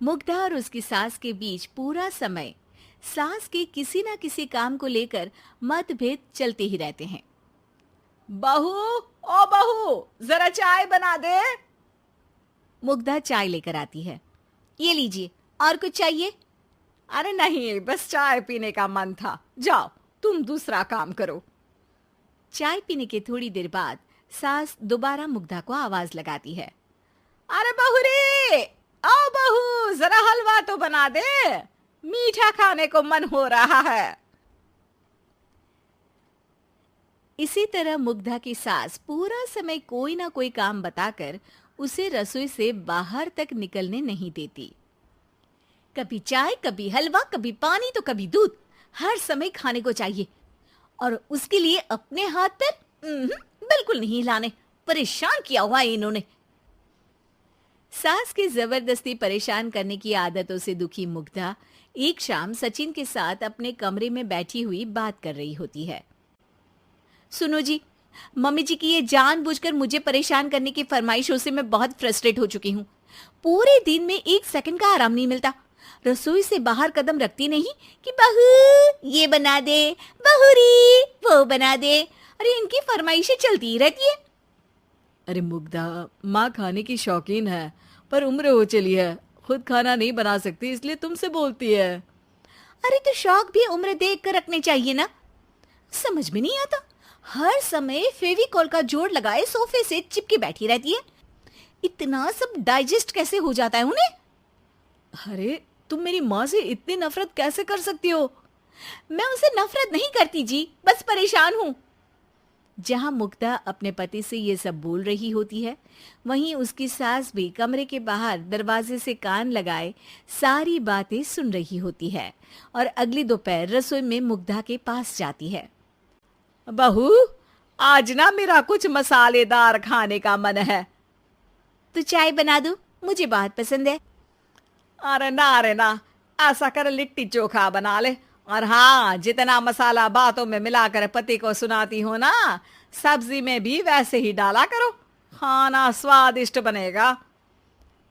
मुग्धा और उसकी सास के बीच पूरा समय सास के किसी ना किसी काम को लेकर मतभेद चलते ही रहते हैं। बहू, ओ बहू, जरा चाय बना दे। मुग्धा चाय लेकर आती है। ये लीजिए, और कुछ चाहिए? अरे नहीं, बस चाय पीने का मन था। जाओ, तुम दूसरा काम करो। चाय पीने के थोड़ी देर बाद सास दोबारा मुग्धा को आवाज लगाती है। अरे बहू रे, आओ बहू, जरा हलवा तो बना दे, मीठा खाने को मन हो रहा है। इसी तरह मुग्धा की सास पूरा समय कोई ना कोई काम बताकर उसे रसोई से बाहर तक निकलने नहीं देती। कभी चाय, कभी हलवा, कभी पानी तो कभी दूध, हर समय खाने को चाहिए और उसके लिए अपने हाथ पैर बिल्कुल नहीं हिलाने। परेशान किया हुआ है इन्होंने। सास की जबरदस्ती परेशान करने की आदतों से दुखी मुग्धा एक शाम सचिन के साथ अपने कमरे में बैठी हुई बात कर रही होती है। सुनो जी, मम्मी जी की ये जानबूझकर मुझे परेशान करने की फरमाइशों से मैं बहुत फ्रस्ट्रेट हो चुकी हूँ। पूरे दिन में एक सेकंड का आराम नहीं मिलता। रसोई से बाहर कदम रखती नहीं कि बहू ये बना दे, बहुरी वो बना दे। अरे इनकी फरमाइशें चलती ही रहती है। अरे मुग्धा, माँ खाने की शौकीन है, पर उम्र हो चली है, खुद खाना नहीं बना सकती, इसलिए तुमसे बोलती है। अरे तो शौक भी उम्र देख कर रखने चाहिए ना। समझ में नहीं आता, हर समय फेविकॉल का जोड़ लगाए सोफे से चिपके बैठी रहती है। इतना सब डाइजेस्ट कैसे हो जाता है उन्हें? अरे तुम मेरी माँ से इतनी नफरत कैसे कर सकती हो? मैं उनसे नफरत नहीं करती जी, बस परेशान हूँ। जहां मुग्धा अपने पति से ये सब बोल रही होती है, वहीं उसकी सास भी कमरे के बाहर दरवाजे से कान लगाए सारी बातें सुन रही होती है और अगली दोपहर रसोई में मुग्धा के पास जाती है। बहू, आज ना मेरा कुछ मसालेदार खाने का मन है। तो चाय बना दूं? मुझे बहुत पसंद है। अरे ना, ऐसा कर लिट्टी चोखा बना ले। और हाँ, जितना मसाला बातों में मिलाकर पति को सुनाती हो ना, सब्जी में भी वैसे ही डाला करो, खाना स्वादिष्ट बनेगा।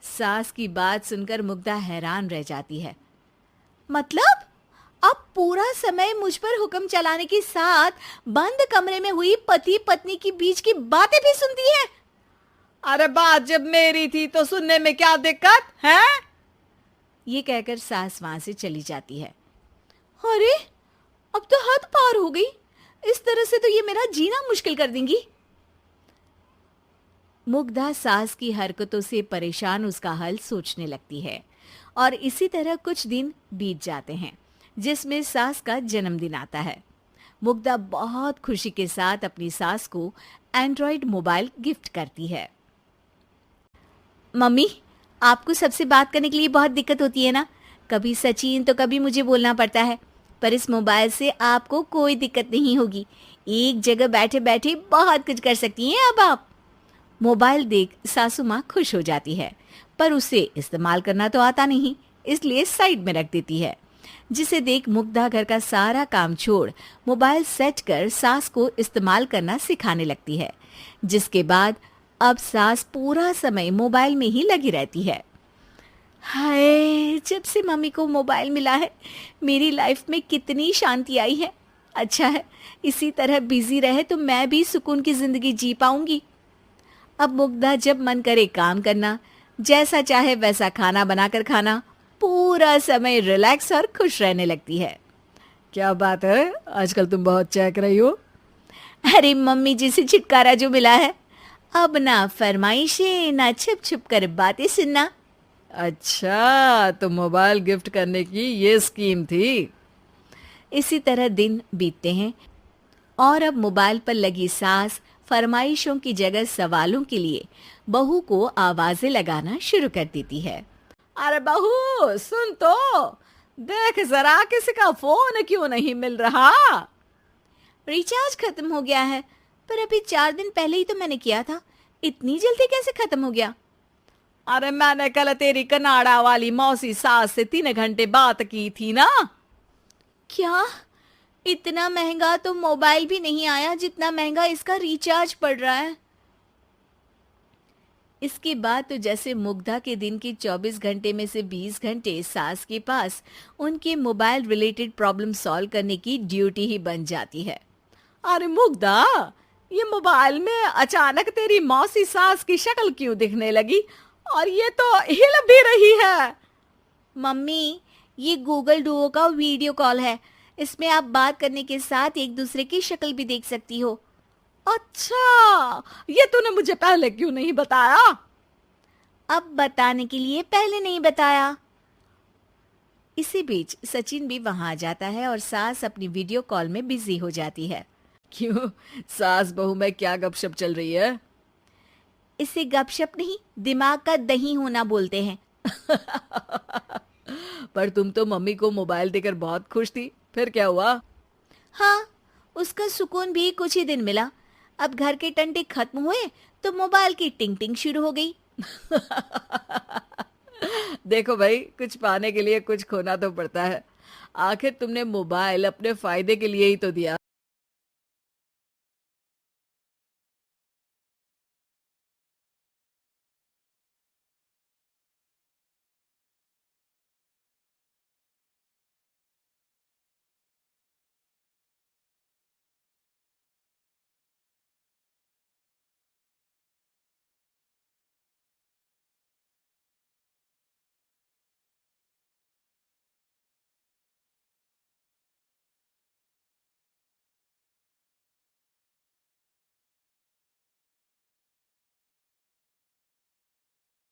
सास की बात सुनकर मुग्धा हैरान रह जाती है। मतलब अब पूरा समय मुझ पर हुक्म चलाने के साथ बंद कमरे में हुई पति पत्नी की बीच की बातें भी सुनती है? अरे बात जब मेरी थी तो सुनने में क्या दिक्कत है? ये कहकर सास वहां से चली जाती है। अरे अब तो हद पार हो गई, इस तरह से तो ये मेरा जीना मुश्किल कर देंगी। मुग्धा सास की हरकतों से परेशान उसका हल सोचने लगती है और इसी तरह कुछ दिन बीत जाते हैं, जिसमें सास का जन्मदिन आता है। मुग्धा बहुत खुशी के साथ अपनी सास को एंड्रॉयड मोबाइल गिफ्ट करती है। मम्मी, आपको सबसे बात करने के लिए बहुत दिक्कत होती है ना, कभी सचिन तो कभी मुझे बोलना पड़ता है, पर इस मोबाइल से आपको कोई दिक्कत नहीं होगी। एक जगह बैठे बैठे बहुत कुछ कर सकती हैं अब आप। मोबाइल देख सासू माँ खुश हो जाती है, पर उसे इस्तेमाल करना तो आता नहीं, इसलिए साइड में रख देती है। जिसे देख मुग्धा घर का सारा काम छोड़ मोबाइल सेट कर सास को इस्तेमाल करना सिखाने लगती है, जिसके बाद अब सास पूरा समय मोबाइल में ही लगी रहती है। हाय, जब से मम्मी को मोबाइल मिला है मेरी लाइफ में कितनी शांति आई है। अच्छा है, इसी तरह बिजी रहे तो मैं भी सुकून की जिंदगी जी पाऊंगी। अब मुग्धा जब मन करे काम करना, जैसा चाहे वैसा खाना बनाकर खाना, पूरा समय रिलैक्स और खुश रहने लगती है। क्या बात है, आजकल तुम बहुत चहक रही हो। अरे मम्मी जी से छुटकारा जो मिला है, अब ना फरमाइशें ना छुप छुप कर बातें सुनना। अच्छा, तो मोबाइल गिफ्ट करने की ये स्कीम थी। इसी तरह दिन बीतते हैं और अब मोबाइल पर लगी सास फरमाइशों की जगह सवालों के लिए बहू को आवाजें लगाना शुरू कर देती है। अरे बहू सुन तो, देख जरा किसी का फोन क्यों नहीं मिल रहा? रिचार्ज खत्म हो गया है, पर अभी 4 दिन पहले ही तो मैंने किया था, इतनी जल्दी कैसे खत्म हो गया? अरे मैंने कल तेरी कनाडा वाली मौसी सास से 3 घंटे बात की थी ना। क्या? इतना महंगा तो मोबाइल भी नहीं आया जितना महंगा इसका रिचार्ज पड़ रहा है। इसके बाद तो जैसे मुग्धा के दिन के 24 घंटे में से 20 घंटे सास के पास उनके मोबाइल रिलेटेड प्रॉब्लम सॉल्व करने की ड्यूटी ही बन जाती है। अरे मुग्धा, ये मोबाइल में अचानक तेरी मौसी सास की शक्ल क्यों दिखने लगी? और ये तो हिल भी रही है। मम्मी, ये गूगल डुओ का वीडियो कॉल है। इसमें आप बात करने के साथ एक दूसरे की शक्ल भी देख सकती हो। अच्छा, ये तूने मुझे पहले क्यों नहीं बताया? अब बताने के लिए पहले नहीं बताया। इसी बीच सचिन भी वहां आ जाता है और सास अपनी वीडियो कॉल में बिजी हो जाती है। क्यों, सास बहू में क्या गपशप चल रही है? इसे गपशप नहीं, दिमाग का दही होना बोलते हैं। पर तुम तो मम्मी को मोबाइल देकर बहुत खुश थी, फिर क्या हुआ? हाँ, उसका सुकून भी कुछ ही दिन मिला। अब घर के टंटे खत्म हुए तो मोबाइल की टिंग टिंग शुरू हो गई। देखो भाई, कुछ पाने के लिए कुछ खोना तो पड़ता है। आखिर तुमने मोबाइल अपने फायदे के लिए ही तो दिया।